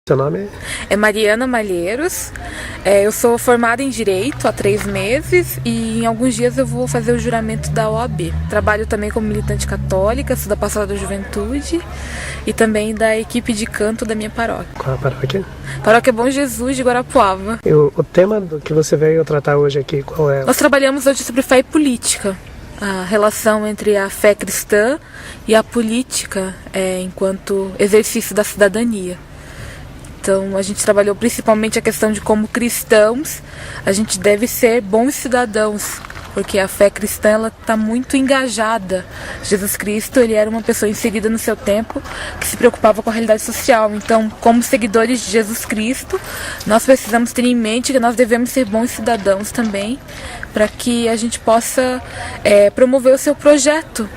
Seu nome? É Mariana Malheiros. Eu sou formada em Direito há 3 meses e em alguns dias eu vou fazer o juramento da OAB. Trabalho também como militante católica, sou da Pastoral da Juventude e também da equipe de canto da minha paróquia. Qual a paróquia? Paróquia Bom Jesus de Guarapuava. E o tema do que você veio tratar hoje aqui, qual é? Nós trabalhamos hoje sobre fé e política. A relação entre a fé cristã e a política enquanto exercício da cidadania. Então, a gente trabalhou principalmente a questão de como cristãos, a gente deve ser bons cidadãos, porque a fé cristã ela está muito engajada. Jesus Cristo ele era uma pessoa inserida no seu tempo, que se preocupava com a realidade social. Então, como seguidores de Jesus Cristo, nós precisamos ter em mente que nós devemos ser bons cidadãos também, para que a gente possa promover o seu projeto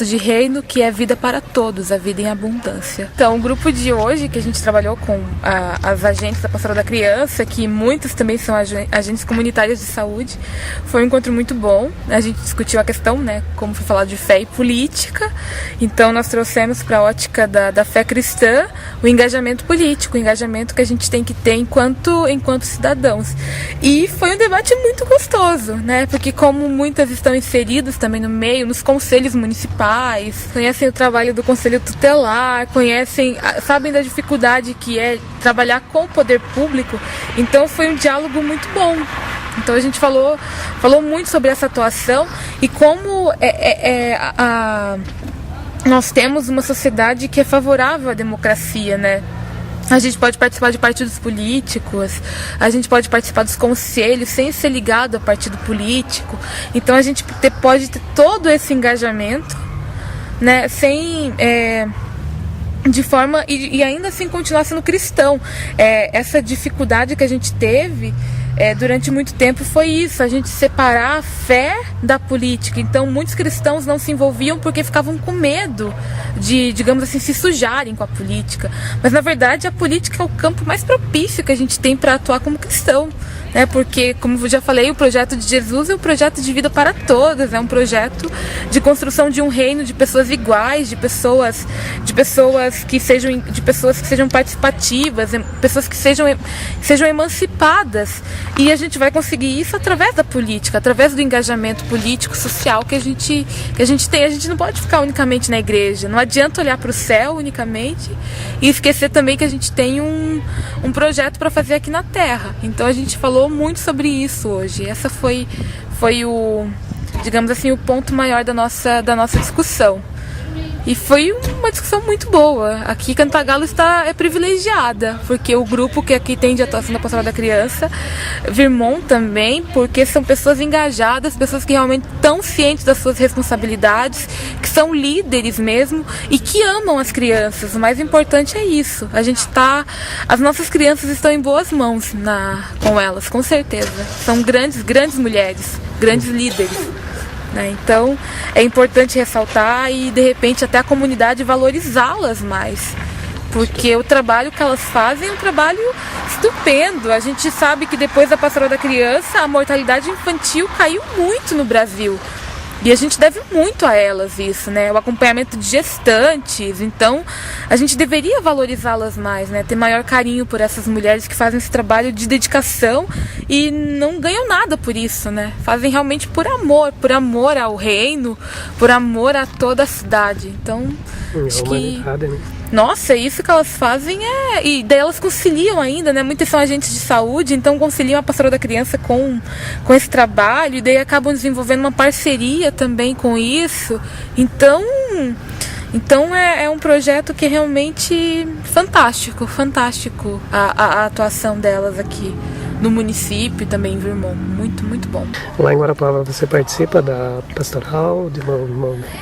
de reino, que é vida para todos, a vida em abundância. Então, o grupo de hoje, que a gente trabalhou com as agentes da Pastoral da Criança, que muitos também são agentes comunitários de saúde, foi um encontro muito bom. A gente discutiu a questão, como foi falado, de fé e política. Então, nós trouxemos para a ótica da fé cristã o engajamento político, o engajamento que a gente tem que ter enquanto cidadãos. E foi um debate muito gostoso. Porque como muitas estão inseridas também no meio, nos conselhos municipais, conhecem o trabalho do conselho tutelar, sabem da dificuldade que é trabalhar com o poder público, então foi um diálogo muito bom. Então a gente falou muito sobre essa atuação e como nós temos uma sociedade que é favorável à democracia, A gente pode participar de partidos políticos, a gente pode participar dos conselhos sem ser ligado a partido político. Então a gente pode ter todo esse engajamento, sem de forma e ainda assim continuar sendo cristão. Essa dificuldade que a gente teve durante muito tempo foi isso, a gente separar a fé da política. Então muitos cristãos não se envolviam porque ficavam com medo de, digamos assim, se sujarem com a política. Mas na verdade a política é o campo mais propício que a gente tem para atuar como cristão. Porque, como eu já falei, o projeto de Jesus é um projeto de vida para todas, é um projeto de construção de um reino de pessoas iguais, de pessoas que sejam participativas, pessoas que sejam emancipadas. E a gente vai conseguir isso através da política, através do engajamento político, social que a gente tem. A gente não pode ficar unicamente na igreja, não adianta olhar para o céu unicamente e esquecer também que a gente tem um projeto para fazer aqui na Terra. Então a gente falou muito sobre isso hoje. Essa foi o, digamos assim, o ponto maior da nossa discussão. E foi uma discussão muito boa. Aqui Cantagalo é privilegiada, porque o grupo que aqui tem de atuação da Pastoral da Criança, Virmont também, porque são pessoas engajadas, pessoas que realmente estão cientes das suas responsabilidades, que são líderes mesmo e que amam as crianças. O mais importante é isso. As nossas crianças estão em boas mãos com elas, com certeza. São grandes mulheres, grandes líderes. Então é importante ressaltar e de repente até a comunidade valorizá-las mais, porque o trabalho que elas fazem é um trabalho estupendo. A gente sabe que depois da Pastoral da Criança a mortalidade infantil caiu muito no Brasil e a gente deve muito a elas isso, o acompanhamento de gestantes. Então a gente deveria valorizá-las mais, ter maior carinho por essas mulheres que fazem esse trabalho de dedicação e não ganham nada por isso, Fazem realmente por amor ao reino, por amor a toda a cidade. Então acho que nossa, isso que elas fazem e daí elas conciliam ainda, Muitas são agentes de saúde, então conciliam a Pastoral da Criança com esse trabalho e daí acabam desenvolvendo uma parceria também com isso. Então é um projeto que é realmente fantástico a atuação delas aqui no município e também em Virmont. Muito, muito bom. Lá em Guarapuava você participa da pastoral, de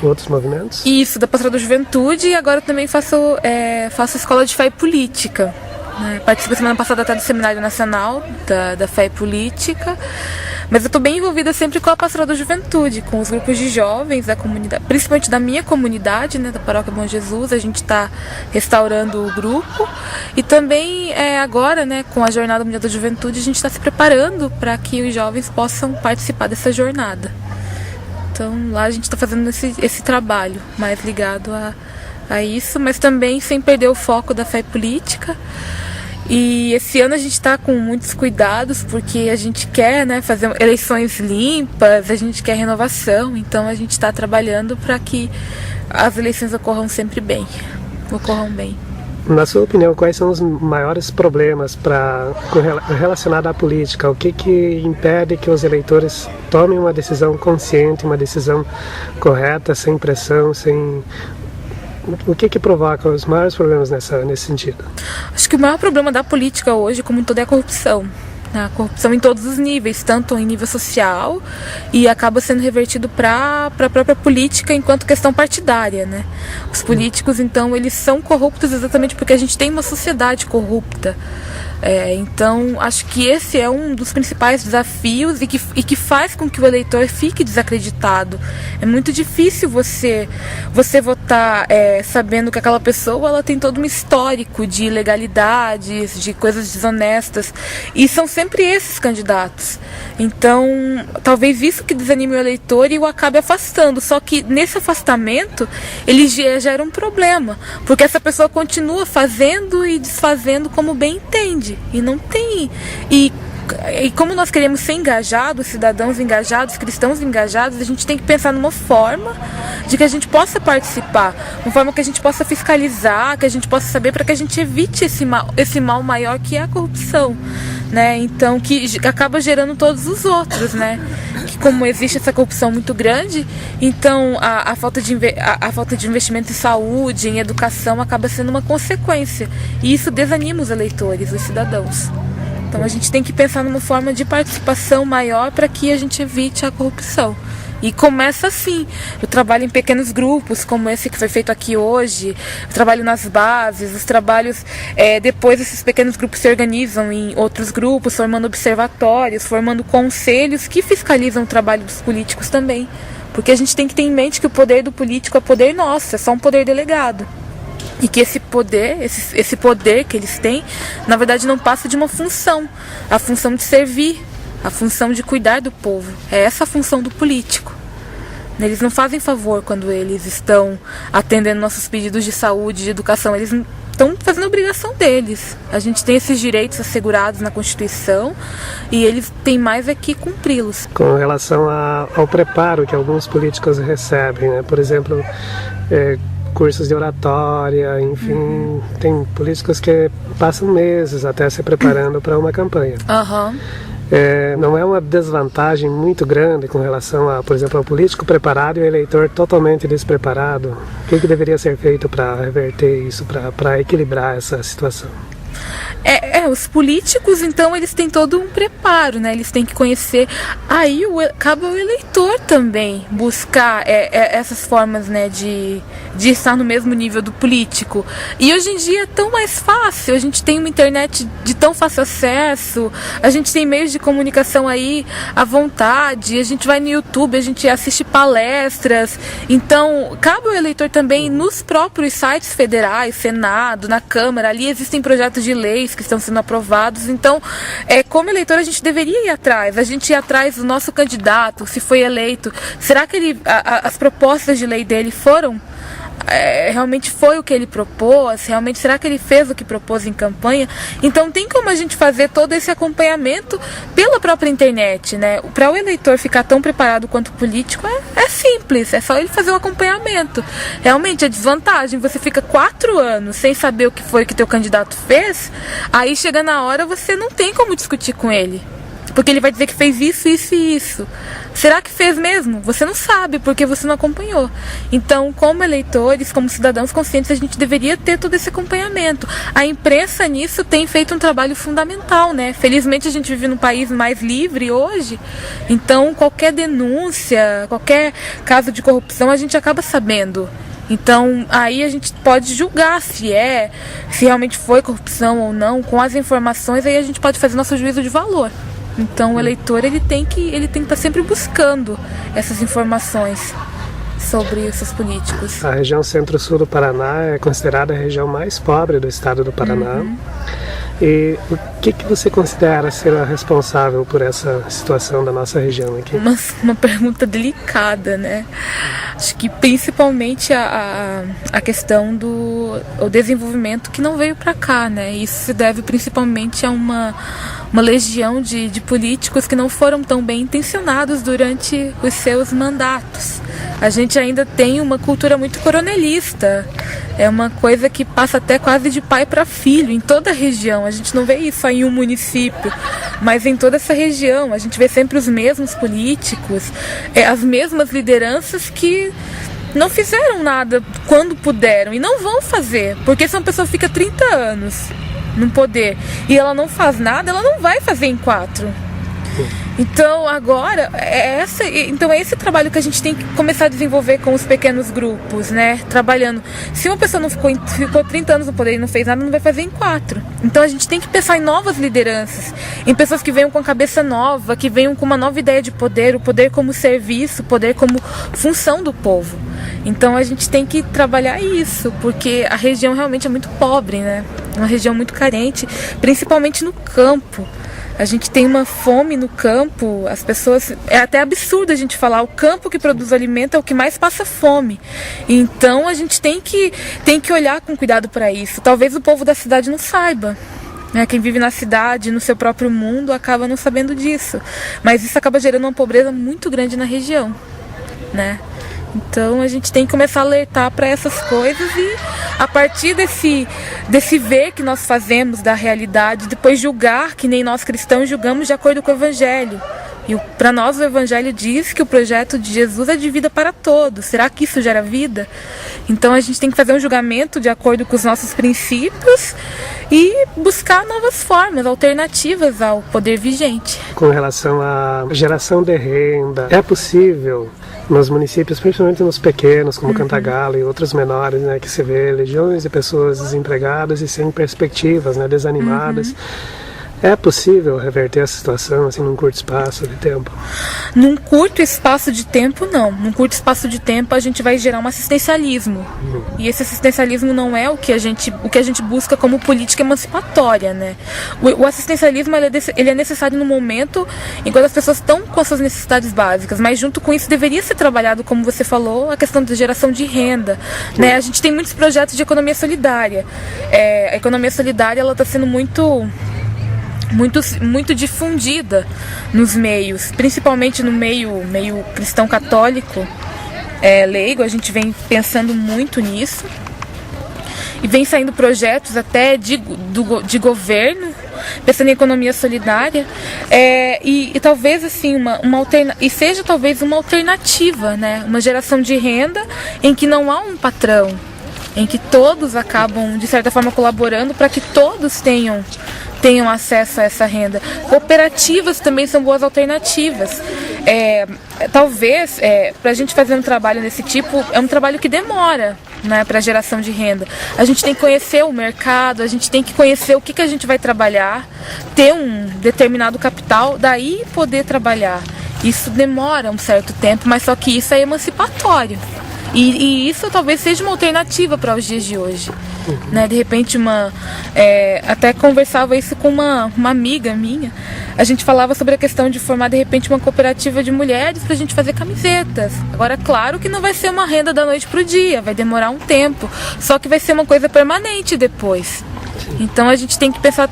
outros movimentos? Isso, da Pastoral da Juventude, e agora também faço escola de fé e política. Participo semana passada até do Seminário Nacional da Fé e Política. Mas eu estou bem envolvida sempre com a Pastoral da Juventude, com os grupos de jovens da comunidade, principalmente da minha comunidade, da Paróquia Bom Jesus. A gente está restaurando o grupo e também agora, com a Jornada Mundial da Juventude, a gente está se preparando para que os jovens possam participar dessa jornada. Então lá a gente está fazendo esse trabalho mais ligado a isso, mas também sem perder o foco da fé política. E esse ano a gente está com muitos cuidados, porque a gente quer, né, fazer eleições limpas, a gente quer renovação, então a gente está trabalhando para que as eleições ocorram bem. Na sua opinião, quais são os maiores problemas relacionados à política? O que impede que os eleitores tomem uma decisão consciente, uma decisão correta, sem pressão, O que provoca os maiores problemas nesse sentido? Acho que o maior problema da política hoje, como em toda, é a corrupção. A corrupção em todos os níveis, tanto em nível social, e acaba sendo revertido para a própria política enquanto questão partidária, né? Os políticos, então, eles são corruptos exatamente porque a gente tem uma sociedade corrupta. Então, acho que esse é um dos principais desafios e que faz com que o eleitor fique desacreditado. É muito difícil você votar sabendo que aquela pessoa ela tem todo um histórico de ilegalidades, de coisas desonestas, e são sempre esses candidatos. Então, talvez isso que desanime o eleitor e o acabe afastando. Só que nesse afastamento, ele gera um problema, porque essa pessoa continua fazendo e desfazendo como bem entende. E não tem. E como nós queremos ser engajados, cidadãos engajados, cristãos engajados, a gente tem que pensar numa forma de que a gente possa participar, uma forma que a gente possa fiscalizar, que a gente possa saber, para que a gente evite esse mal maior que é a corrupção, né? Então, que acaba gerando todos os outros, né? Que como existe essa corrupção muito grande, então a falta de investimento em saúde, em educação, acaba sendo uma consequência. E isso desanima os eleitores, os cidadãos. Então a gente tem que pensar numa forma de participação maior para que a gente evite a corrupção. E começa assim. Eu trabalho em pequenos grupos, como esse que foi feito aqui hoje. Eu trabalho nas bases, os trabalhos... depois esses pequenos grupos se organizam em outros grupos, formando observatórios, formando conselhos que fiscalizam o trabalho dos políticos também. Porque a gente tem que ter em mente que o poder do político é poder nosso, é só um poder delegado. E que esse poder que eles têm, na verdade não passa de uma função. A função de servir, a função de cuidar do povo. É essa a função do político. Eles não fazem favor quando eles estão atendendo nossos pedidos de saúde, de educação. Eles estão fazendo a obrigação deles. A gente tem esses direitos assegurados na Constituição e eles têm mais é que cumpri-los. Com relação ao preparo que alguns políticos recebem, né? Por exemplo... cursos de oratória, enfim, tem políticos que passam meses até se preparando para uma campanha. Não é uma desvantagem muito grande com relação a, por exemplo, ao político preparado e o eleitor totalmente despreparado? O que deveria ser feito para reverter isso, para equilibrar essa situação? Os políticos, então, eles têm todo um preparo, né? Eles têm que conhecer. Aí cabe ao eleitor também buscar essas formas, né, de estar no mesmo nível do político. E hoje em dia é tão mais fácil, a gente tem uma internet de tão fácil acesso, a gente tem meios de comunicação aí à vontade, a gente vai no YouTube, a gente assiste palestras. Então, cabe ao eleitor também nos próprios sites federais, Senado, na Câmara, ali existem projetos de leis que estão sendo aprovados. Então, como eleitor, a gente deveria ir atrás. A gente ir atrás do nosso candidato, se foi eleito. Será que as propostas de lei dele foram... realmente foi o que ele propôs? Realmente, será que ele fez o que propôs em campanha? Então, tem como a gente fazer todo esse acompanhamento pela própria internet, né? Para o eleitor ficar tão preparado quanto o político é simples, é só ele fazer o acompanhamento. Realmente, a desvantagem, você fica 4 anos sem saber o que foi que teu candidato fez, aí chega na hora, você não tem como discutir com ele. Porque ele vai dizer que fez isso, isso e isso. Será que fez mesmo? Você não sabe, porque você não acompanhou. Então, como eleitores, como cidadãos conscientes, a gente deveria ter todo esse acompanhamento. A imprensa nisso tem feito um trabalho fundamental, né? Felizmente a gente vive num país mais livre hoje. Então, qualquer denúncia, qualquer caso de corrupção, a gente acaba sabendo. Então, aí a gente pode julgar se realmente foi corrupção ou não. Com as informações, aí a gente pode fazer nosso juízo de valor. Então o eleitor ele tem que estar sempre buscando essas informações sobre os seus políticos. A região centro-sul do Paraná é considerada a região mais pobre do estado do Paraná. E o que você considera ser a responsável por essa situação da nossa região aqui? Uma pergunta delicada, né? Acho que principalmente a questão do desenvolvimento que não veio para cá, né? Isso se deve principalmente a uma legião de políticos que não foram tão bem intencionados durante os seus mandatos. A gente ainda tem uma cultura muito coronelista. É uma coisa que passa até quase de pai para filho em toda a região. A gente não vê isso só em um município, mas em toda essa região. A gente vê sempre os mesmos políticos, as mesmas lideranças que não fizeram nada quando puderam e não vão fazer, porque se uma pessoa fica 30 anos no poder e ela não faz nada, ela não vai fazer em 4. Então agora é esse trabalho que a gente tem que começar a desenvolver com os pequenos grupos, né? Trabalhando. Se uma pessoa não ficou 30 anos no poder e não fez nada, não vai fazer em 4. Então a gente tem que pensar em novas lideranças, em pessoas que venham com a cabeça nova, que venham com uma nova ideia de poder, o poder como serviço, o poder como função do povo. Então a gente tem que trabalhar isso, porque a região realmente é muito pobre, né? É uma região muito carente, principalmente no campo. A gente tem uma fome no campo, as pessoas... É até absurdo a gente falar, o campo que produz alimento é o que mais passa fome. Então a gente tem que olhar com cuidado para isso. Talvez o povo da cidade não saiba, né? Quem vive na cidade, no seu próprio mundo, acaba não sabendo disso. Mas isso acaba gerando uma pobreza muito grande na região, né? Então a gente tem que começar a alertar para essas coisas e a partir desse ver que nós fazemos da realidade, depois julgar que nem nós cristãos julgamos de acordo com o Evangelho. E para nós o Evangelho diz que o projeto de Jesus é de vida para todos. Será que isso gera vida? Então a gente tem que fazer um julgamento de acordo com os nossos princípios e buscar novas formas, alternativas ao poder vigente. Com relação à geração de renda, é possível nos municípios, principalmente nos pequenos, como Cantagalo e outros menores, né, que se vê legiões de pessoas desempregadas e sem perspectivas, né, desanimadas. É possível reverter essa situação assim num curto espaço de tempo? Num curto espaço de tempo, não. Num curto espaço de tempo a gente vai gerar um assistencialismo. E esse assistencialismo não é o que a gente busca como política emancipatória, né? O assistencialismo ele é necessário no momento em que as pessoas estão com as suas necessidades básicas, mas junto com isso deveria ser trabalhado, como você falou, a questão da geração de renda, né? A gente tem muitos projetos de economia solidária. A economia solidária ela está sendo muito difundida nos meios, principalmente no meio cristão católico leigo. A gente vem pensando muito nisso e vem saindo projetos até de governo pensando em economia solidária e talvez assim seja talvez uma alternativa, né? Uma geração de renda em que não há um patrão, em que todos acabam de certa forma colaborando para que todos tenham acesso a essa renda. Cooperativas também são boas alternativas. Talvez, para a gente fazer um trabalho desse tipo, é um trabalho que demora, né, para a geração de renda. A gente tem que conhecer o mercado, a gente tem que conhecer o que a gente vai trabalhar, ter um determinado capital, daí poder trabalhar. Isso demora um certo tempo, mas só que isso é emancipatório. E isso talvez seja uma alternativa para os dias de hoje. Né? De repente, até conversava isso com uma amiga minha. A gente falava sobre a questão de formar, de repente, uma cooperativa de mulheres para a gente fazer camisetas. Agora, claro que não vai ser uma renda da noite para o dia, vai demorar um tempo. Só que vai ser uma coisa permanente depois. Então a gente tem que pensar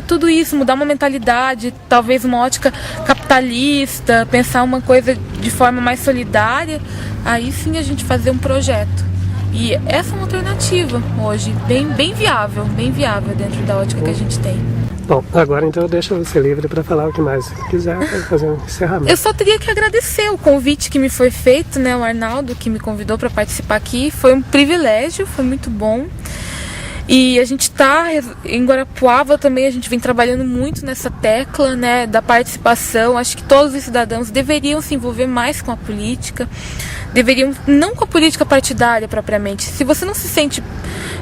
tudo isso, mudar uma mentalidade, talvez uma ótica capitalista, pensar uma coisa de forma mais solidária. Aí sim a gente fazer um projeto. E essa é uma alternativa hoje, bem viável dentro da ótica que a gente tem. Bom, agora então eu deixo você livre para falar o que mais quiser, para fazer um encerramento. Eu só teria que agradecer o convite que me foi feito, né, o Arnaldo que me convidou para participar aqui. Foi um privilégio, foi muito bom. E a gente está em Guarapuava também, a gente vem trabalhando muito nessa tecla, né, da participação. Acho que todos os cidadãos deveriam se envolver mais com a política, não com a política partidária propriamente. Se você não se sente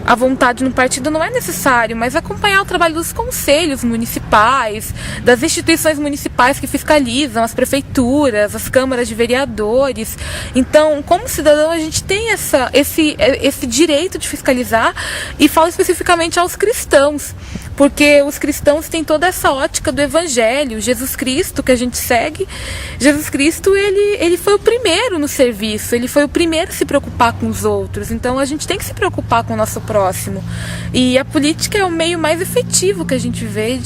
à vontade no partido, não é necessário, mas acompanhar o trabalho dos conselhos municipais, das instituições municipais que fiscalizam, as prefeituras, as câmaras de vereadores. Então, como cidadão, a gente tem esse direito de fiscalizar, e falo especificamente aos cristãos, porque os cristãos têm toda essa ótica do evangelho. Jesus Cristo, que a gente segue, Jesus Cristo, ele foi o primeiro no serviço, ele foi o primeiro a se preocupar com os outros. Então a gente tem que se preocupar com o nosso próximo. E a política é o meio mais efetivo que a gente vê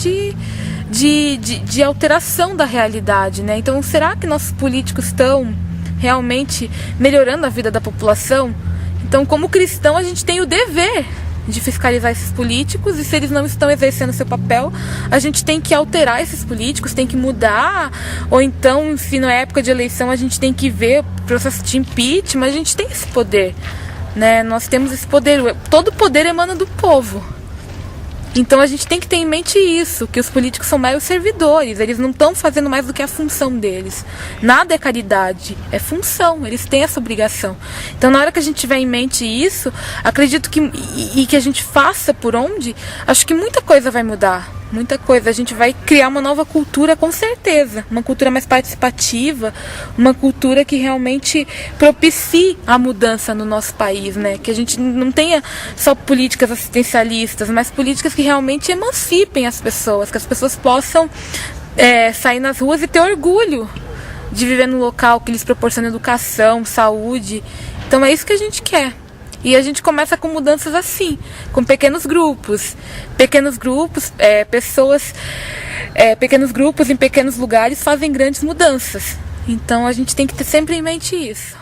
de alteração da realidade, né? Então, será que nossos políticos estão realmente melhorando a vida da população? Então, como cristão, a gente tem o dever de fiscalizar esses políticos, e se eles não estão exercendo seu papel, a gente tem que alterar esses políticos, tem que mudar, ou então, se na época de eleição a gente tem que ver o processo de impeachment. A gente tem esse poder, né? Nós temos esse poder, todo poder emana do povo. Então a gente tem que ter em mente isso, que os políticos são meros servidores, eles não estão fazendo mais do que a função deles. Nada é caridade, é função, eles têm essa obrigação. Então na hora que a gente tiver em mente isso, acredito que a gente faça por onde, acho que muita coisa vai mudar. Muita coisa, a gente vai criar uma nova cultura, com certeza, uma cultura mais participativa, uma cultura que realmente propicie a mudança no nosso país, né? Que a gente não tenha só políticas assistencialistas, mas políticas que realmente emancipem as pessoas, que as pessoas possam sair nas ruas e ter orgulho de viver num local que lhes proporciona educação, saúde. Então é isso que a gente quer. E a gente começa com mudanças assim, com pequenos grupos, pessoas, pequenos grupos em pequenos lugares fazem grandes mudanças. Então a gente tem que ter sempre em mente isso.